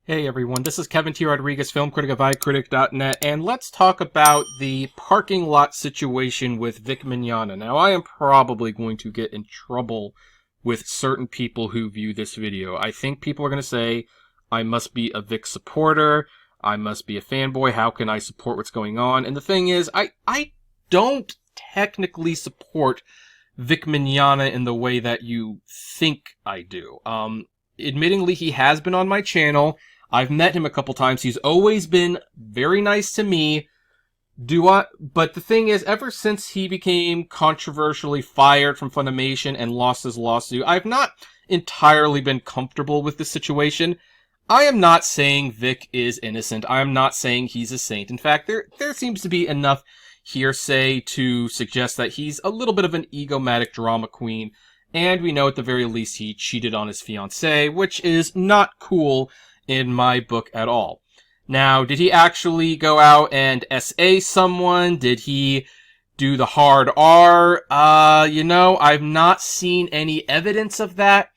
Hey everyone, this is Kevin T. Rodriguez, film critic of iCritic.net, and let's talk about the parking lot situation with Vic Mignogna. Now, I am probably going to get in trouble with certain people who view this video. I think people are going to say, I must be a Vic supporter, I must be a fanboy, how can I support what's going on? And the thing is, I don't technically support Vic Mignogna in the way that you think I do. Admittingly, he has been on my channel. I've met him a couple times. He's always been very nice to me. But the thing is, ever since he became controversially fired from Funimation and lost his lawsuit, I've not entirely been comfortable with this situation. I am not saying Vic is innocent. I am not saying he's a saint. In fact, there seems to be enough hearsay to suggest that he's a little bit of an egomatic drama queen. And we know at the very least he cheated on his fiancée, which is not cool in my book at all. Now, did he actually go out and SA someone? Did he do the hard R? I've not seen any evidence of that.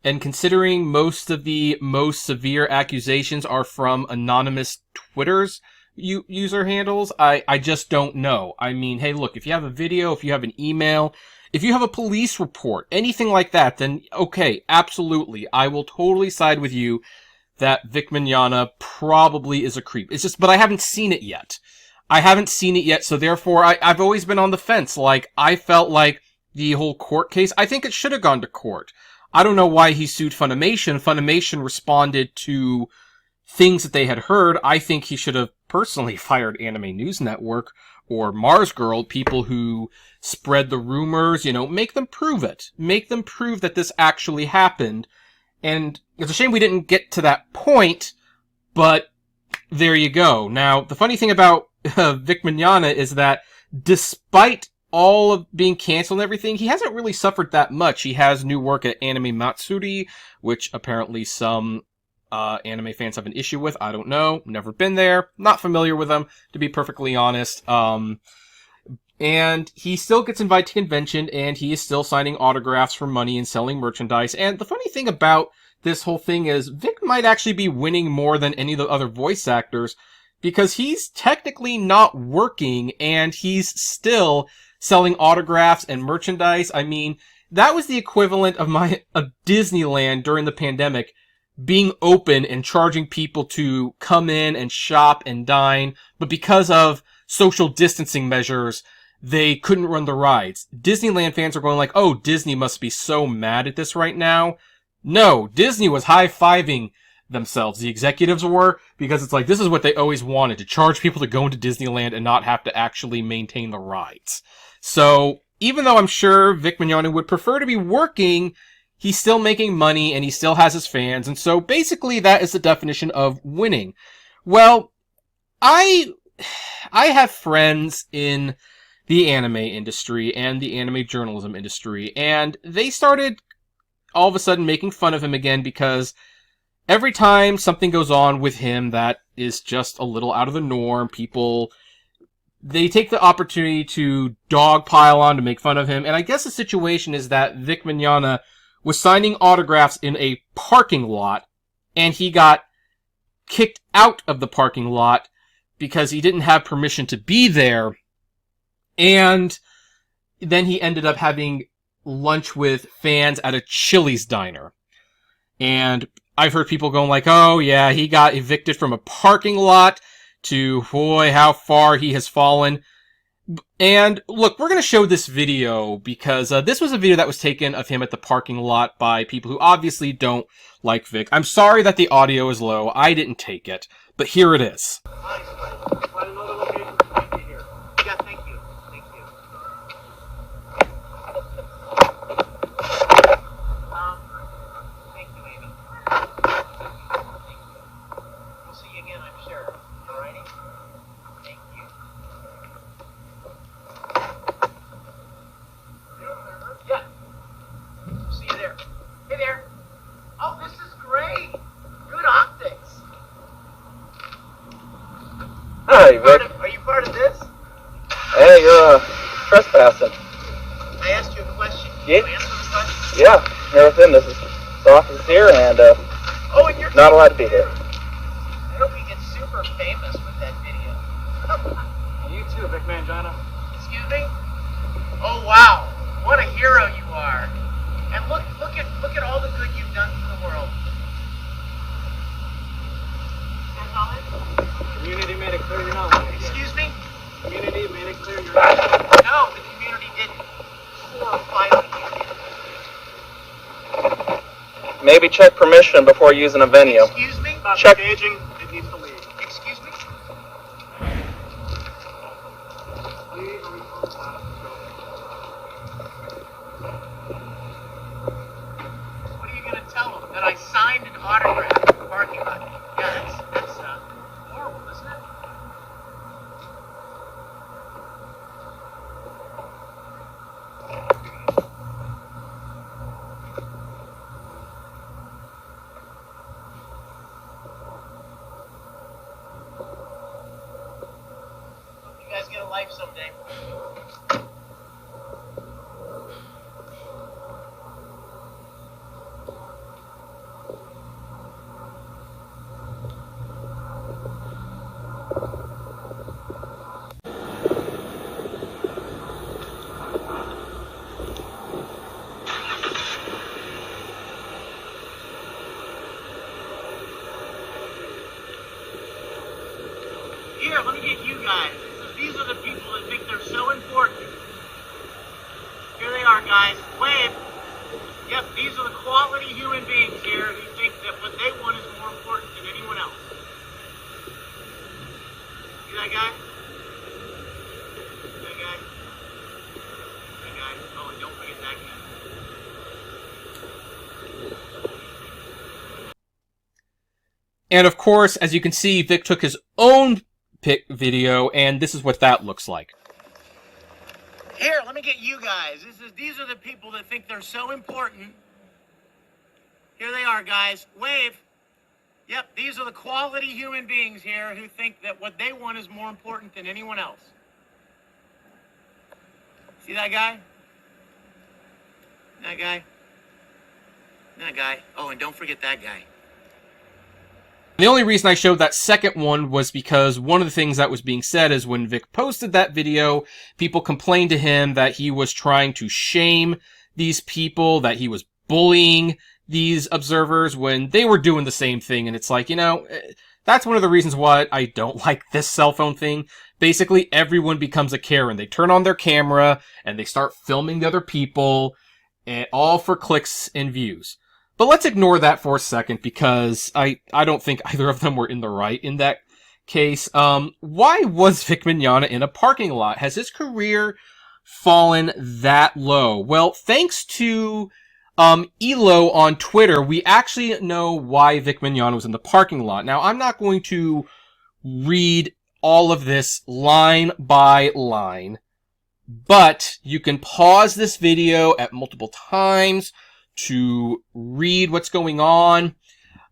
And considering most of the most severe accusations are from anonymous Twitter's user handles, I just don't know. I mean, hey, look, if you have a video, if you have an email, if you have a police report, anything like that, then okay, absolutely. I will totally side with you that Vic Mignogna probably is a creep. It's just, but I haven't seen it yet. So therefore, I've always been on the fence. Like, I felt like the whole court case, I think it should have gone to court. I don't know why he sued Funimation. Funimation responded to things that they had heard. I think he should have personally fired Anime News Network or Mars Girl, people who spread the rumors, make them prove it. Make them prove that this actually happened. And it's a shame we didn't get to that point, but there you go. Now, the funny thing about Vic Mignogna is that despite all of being canceled and everything, he hasn't really suffered that much. He has new work at Anime Matsuri, which apparently some anime fans have an issue with. I don't know. Never been there. Not familiar with them, to be perfectly honest. And he still gets invited to convention, and he is still signing autographs for money and selling merchandise. And the funny thing about this whole thing is Vic might actually be winning more than any of the other voice actors, because he's technically not working, and he's still selling autographs and merchandise. I mean, that was the equivalent of Disneyland during the pandemic being open and charging people to come in and shop and dine, but because of social distancing measures, they couldn't run the rides. Disneyland fans are going like, oh, Disney must be so mad at this right now. No, Disney was high-fiving themselves. The executives were, because it's like, this is what they always wanted, to charge people to go into Disneyland and not have to actually maintain the rides. So, even though I'm sure Vic Mignogna would prefer to be working, he's still making money and he still has his fans. And so, basically, that is the definition of winning. Well, I have friends in the anime industry and the anime journalism industry, and they started all of a sudden making fun of him again because every time something goes on with him that is just a little out of the norm, they take the opportunity to dogpile on to make fun of him. And I guess the situation is that Vic Mignogna was signing autographs in a parking lot, and he got kicked out of the parking lot because he didn't have permission to be there. And then he ended up having lunch with fans at a Chili's diner. And I've heard people going like, oh yeah, he got evicted from a parking lot to, boy, how far he has fallen. And look, we're going to show this video because this was a video that was taken of him at the parking lot by people who obviously don't like Vic. I'm sorry that the audio is low. I didn't take it, but here it is. Hi, Vic. Are you part of this? Hey, you're trespassing. I asked you a question. Can Yeah. you answer the question? Yeah, everything. This is the office here, and Oh, and you're not allowed to be here. were famous with that video. You too, Vic Mignogna. Excuse me? Oh wow, what a hero you are. And look at all the good you've done for the world. That's all it? Community made it clear you're not one. Excuse me? Community made it clear you're not one. No, the community didn't. 4 or 5 of you. Maybe check permission before using a venue. Excuse me? Stop Check. engaging. It needs to leave. Excuse me? Leave or we close out of the building. What are you going to tell them? That I signed an autograph in the parking lot? Yeah, that's horrible, isn't it? Hope you guys get a life someday. Here, let me get you guys. These are the people that think they're so important. Here they are, guys. Wave. Yep, these are the quality human beings here who think that what they want is more important than anyone else. See that guy? That guy? That guy? Oh, and don't forget that guy. And of course, as you can see, Vic took his own pic video, and this is what that looks like. Here, let me get you guys. These are the people that think they're so important. Here they are, guys. Wave. Yep, these are the quality human beings here who think that what they want is more important than anyone else. See that guy? That guy? That guy. Oh, and don't forget that guy. The only reason I showed that second one was because one of the things that was being said is when Vic posted that video, people complained to him that he was trying to shame these people, that he was bullying these observers when they were doing the same thing. And it's like, you know, that's one of the reasons why I don't like this cell phone thing. Basically, everyone becomes a Karen. They turn on their camera and they start filming the other people, and all for clicks and views. But let's ignore that for a second because I don't think either of them were in the right in that case. Why was Vic Mignogna in a parking lot? Has his career fallen that low? Well, thanks to Elo on Twitter, we actually know why Vic Mignogna was in the parking lot. Now, I'm not going to read all of this line by line, but you can pause this video at multiple times to read what's going on.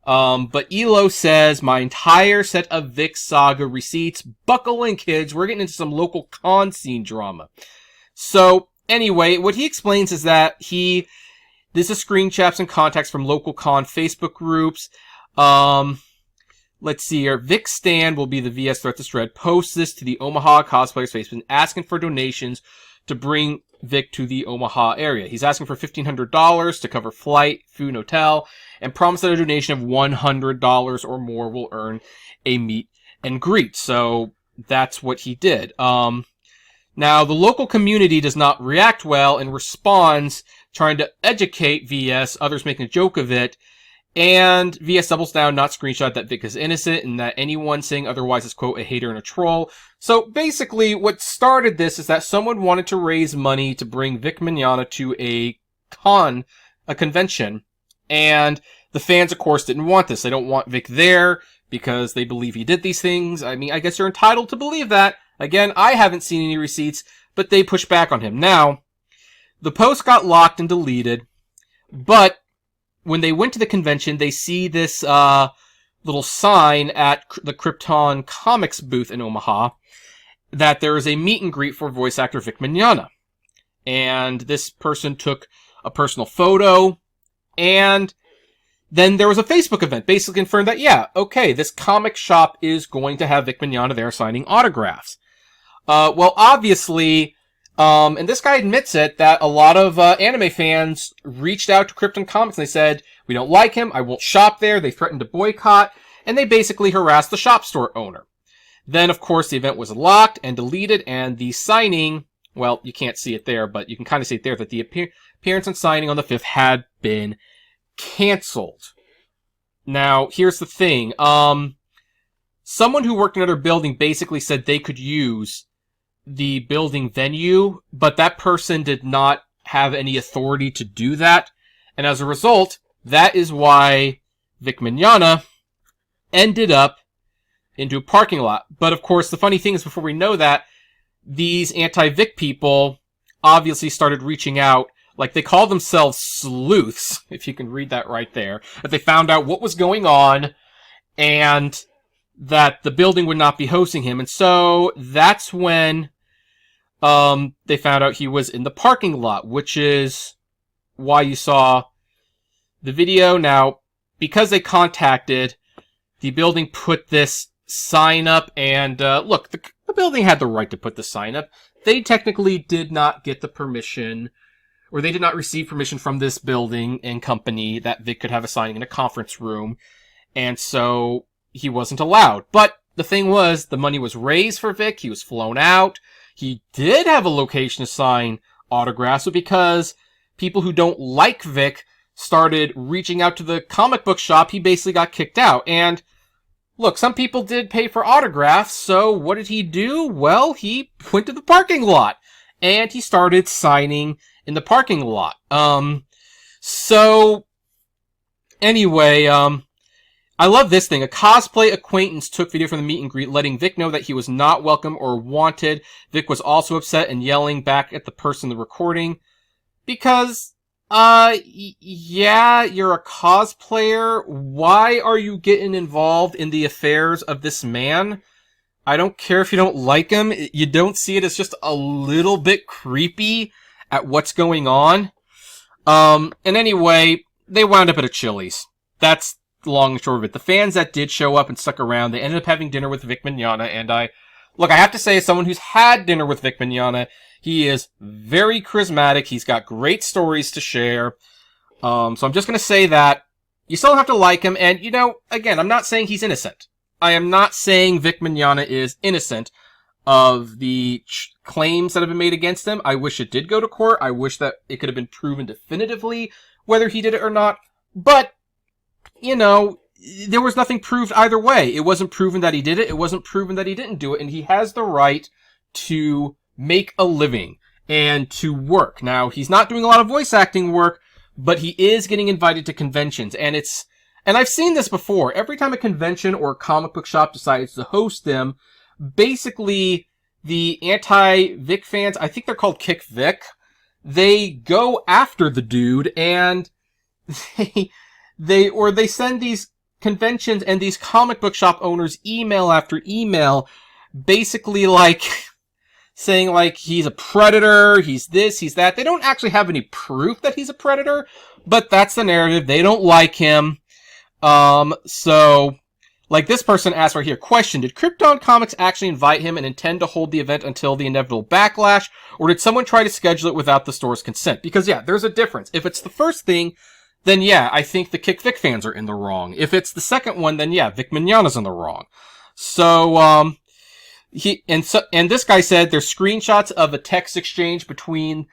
But Elo says, my entire set of Vic saga receipts. Buckle in, kids. We're getting into some local con scene drama. So, anyway, what he explains is that this is screenshots and contacts from local con Facebook groups. Let's see here. Vic Stan will be the VS threat to Shred. Post this to the Omaha cosplayers Facebook asking for donations to bring Vic to the Omaha area. He's asking for $1,500 to cover flight, food, and hotel, and promised that a donation of $100 or more will earn a meet and greet. So that's what he did. Now, the local community does not react well and responds, trying to educate VS, others making a joke of it, and VS doubles down, not screenshot, that Vic is innocent and that anyone saying otherwise is, quote, a hater and a troll. So basically, what started this is that someone wanted to raise money to bring Vic Mignogna to a convention, and the fans, of course, didn't want this. They don't want Vic there because they believe he did these things. I mean, I guess you're entitled to believe that. Again, I haven't seen any receipts, but they pushed back on him. Now, the post got locked and deleted, but when they went to the convention, they see this little sign at the Krypton Comics booth in Omaha that there is a meet and greet for voice actor Vic Mignogna. And this person took a personal photo, and then there was a Facebook event basically confirmed that, yeah, okay, this comic shop is going to have Vic Mignogna there signing autographs. Well, obviously, and this guy admits it, that a lot of anime fans reached out to Krypton Comics and they said, we don't like him, I won't shop there, they threatened to boycott, and they basically harassed the shop store owner. Then, of course, the event was locked and deleted, and the signing, well, you can't see it there, but you can kind of see it there, that the appearance and signing on the 5th had been canceled. Now, here's the thing. Someone who worked in another building basically said they could use the building venue, but that person did not have any authority to do that. And as a result, that is why Vic Mignogna ended up into a parking lot. But of course, the funny thing is, before we know that, these anti-Vic people obviously started reaching out. Like, they call themselves sleuths, if you can read that right there. That they found out what was going on, and that the building would not be hosting him. And so, that's when they found out he was in the parking lot, which is why you saw the video. Now, because they contacted, the building put this sign up, and look, the building had the right to put the sign up. They technically did not get the permission, or they did not receive permission from this building and company that Vic could have a signing in a conference room, and so he wasn't allowed. But the thing was, the money was raised for Vic, he was flown out, he did have a location to sign autographs, but because people who don't like Vic started reaching out to the comic book shop, he basically got kicked out. And look, some people did pay for autographs, so what did he do? Well, he went to the parking lot, and he started signing in the parking lot. So, anyway, I love this thing. A cosplay acquaintance took video from the meet and greet, letting Vic know that he was not welcome or wanted. Vic was also upset and yelling back at the person in the recording, because yeah, you're a cosplayer. Why are you getting involved in the affairs of this man? I don't care if you don't like him. You don't see it as just a little bit creepy at what's going on. And anyway, they wound up at a Chili's. That's the long and short of it. The fans that did show up and stuck around, they ended up having dinner with Vic Mignogna, and I have to say, as someone who's had dinner with Vic Mignogna, he is very charismatic. He's got great stories to share. So I'm just going to say that you still have to like him. And, you know, again, I'm not saying he's innocent. I am not saying Vic Mignogna is innocent of the claims that have been made against him. I wish it did go to court. I wish that it could have been proven definitively whether he did it or not. But, you know, there was nothing proved either way. It wasn't proven that he did it. It wasn't proven that he didn't do it. And he has the right to make a living and to work. Now, he's not doing a lot of voice acting work, but he is getting invited to conventions, and I've seen this before. Every time a convention or a comic book shop decides to host them, basically the anti-Vic fans, I think they're called Kick Vic, they go after the dude, and they send these conventions and these comic book shop owners email after email, basically like saying like he's a predator, he's this, he's that. They don't actually have any proof that he's a predator, but that's the narrative. They don't like him. So, like this person asked right here, question, did Krypton Comics actually invite him and intend to hold the event until the inevitable backlash, or did someone try to schedule it without the store's consent? Because yeah, there's a difference. If it's the first thing, then yeah, I think the Kick Vic fans are in the wrong. If it's the second one, then yeah, Vic Mignogna's in the wrong. So, and this guy said there's screenshots of a text exchange between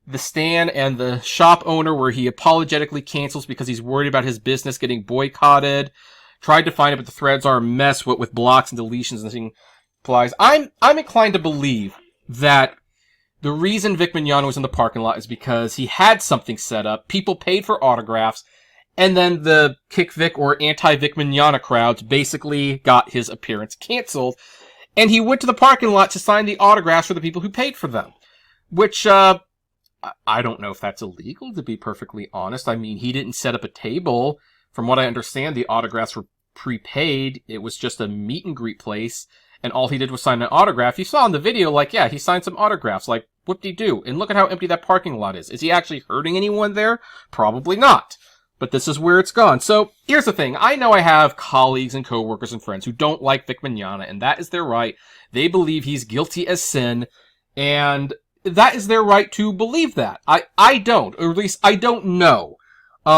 the Stan and the shop owner where he apologetically cancels because he's worried about his business getting boycotted. Tried to find it, but the threads are a mess with blocks and deletions and things. Applies. I'm inclined to believe that the reason Vic Mignogna was in the parking lot is because he had something set up, people paid for autographs, and then the Kick Vic or anti-Vic Mignogna crowds basically got his appearance canceled. And he went to the parking lot to sign the autographs for the people who paid for them. Which, I don't know if that's illegal, to be perfectly honest. I mean, he didn't set up a table. From what I understand, the autographs were prepaid. It was just a meet and greet place. And all he did was sign an autograph. You saw in the video, like, yeah, he signed some autographs. Like, whoop-de-doo. And look at how empty that parking lot is. Is he actually hurting anyone there? Probably not. but this is where it's gone. So here's the thing. I know I have colleagues and coworkers and friends who don't like Vic Mignogna, and that is their right. They believe he's guilty as sin, and that is their right to believe that. I don't, or at least I don't know. There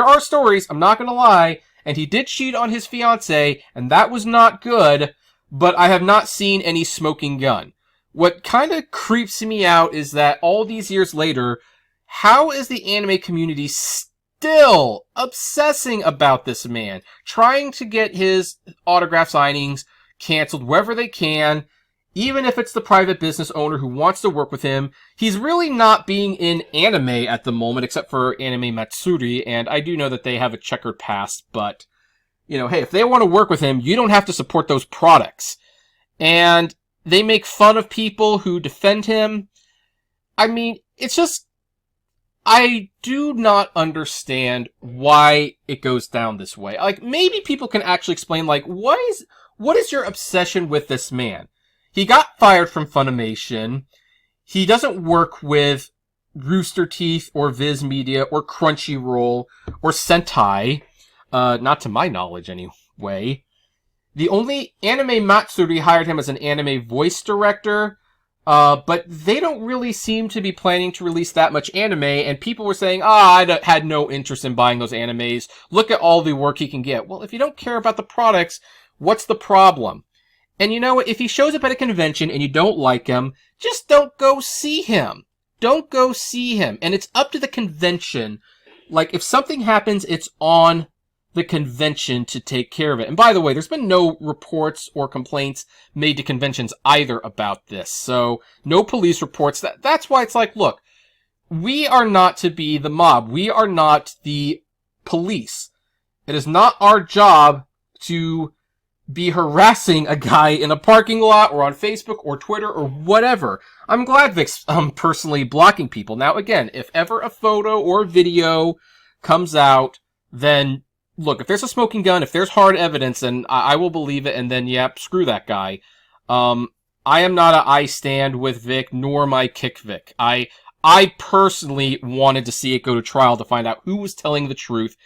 are stories, I'm not gonna lie, and he did cheat on his fiancée, and that was not good, but I have not seen any smoking gun. What kind of creeps me out is that all these years later, how is the anime community still obsessing about this man, trying to get his autograph signings canceled wherever they can, even if it's the private business owner who wants to work with him? He's really not being in anime at the moment, except for Anime Matsuri, and I do know that they have a checkered past, but, you know, hey, if they want to work with him, you don't have to support those products. And they make fun of people who defend him. I mean, it's just, I do not understand why it goes down this way. Like, maybe people can actually explain, like, what is your obsession with this man? He got fired from Funimation. He doesn't work with Rooster Teeth or Viz Media or Crunchyroll or Sentai. Not to my knowledge, anyway. The only Anime Matsuri hired him as an anime voice director, but they don't really seem to be planning to release that much anime, and people were saying, I had no interest in buying those animes. Look at all the work he can get. Well, if you don't care about the products, what's the problem? And you know what? If he shows up at a convention and you don't like him, just don't go see him. Don't go see him. And it's up to the convention. Like, if something happens, it's on the convention to take care of it. And by the way, there's been no reports or complaints made to conventions either about this. So, no police reports. That's why it's like, look, we are not to be the mob. We are not the police. It is not our job to be harassing a guy in a parking lot or on Facebook or Twitter or whatever. I'm glad Vic's personally blocking people. Now, again, if ever a photo or video comes out, then look, if there's a smoking gun, if there's hard evidence, then I will believe it, and then, yep, screw that guy. I am not a I stand with Vic, nor am I kick Vic. I personally wanted to see it go to trial to find out who was telling the truth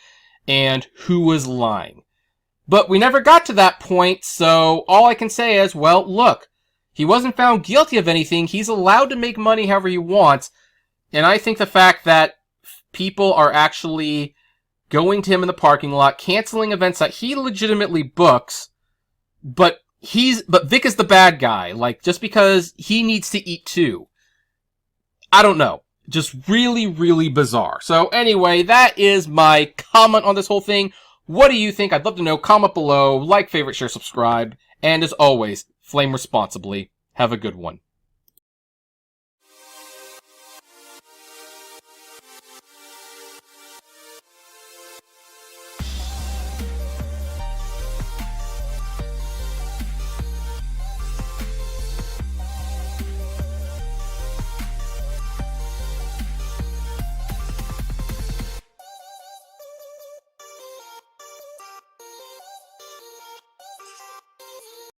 and who was lying. But we never got to that point, so all I can say is, well, look, he wasn't found guilty of anything. He's allowed to make money however he wants, and I think the fact that people are actually going to him in the parking lot, canceling events that he legitimately books, but Vic is the bad guy. Like, just because he needs to eat too. I don't know. Just really, really bizarre. So anyway, that is my comment on this whole thing. What do you think? I'd love to know. Comment below, like, favorite, share, subscribe, and as always, flame responsibly. Have a good one.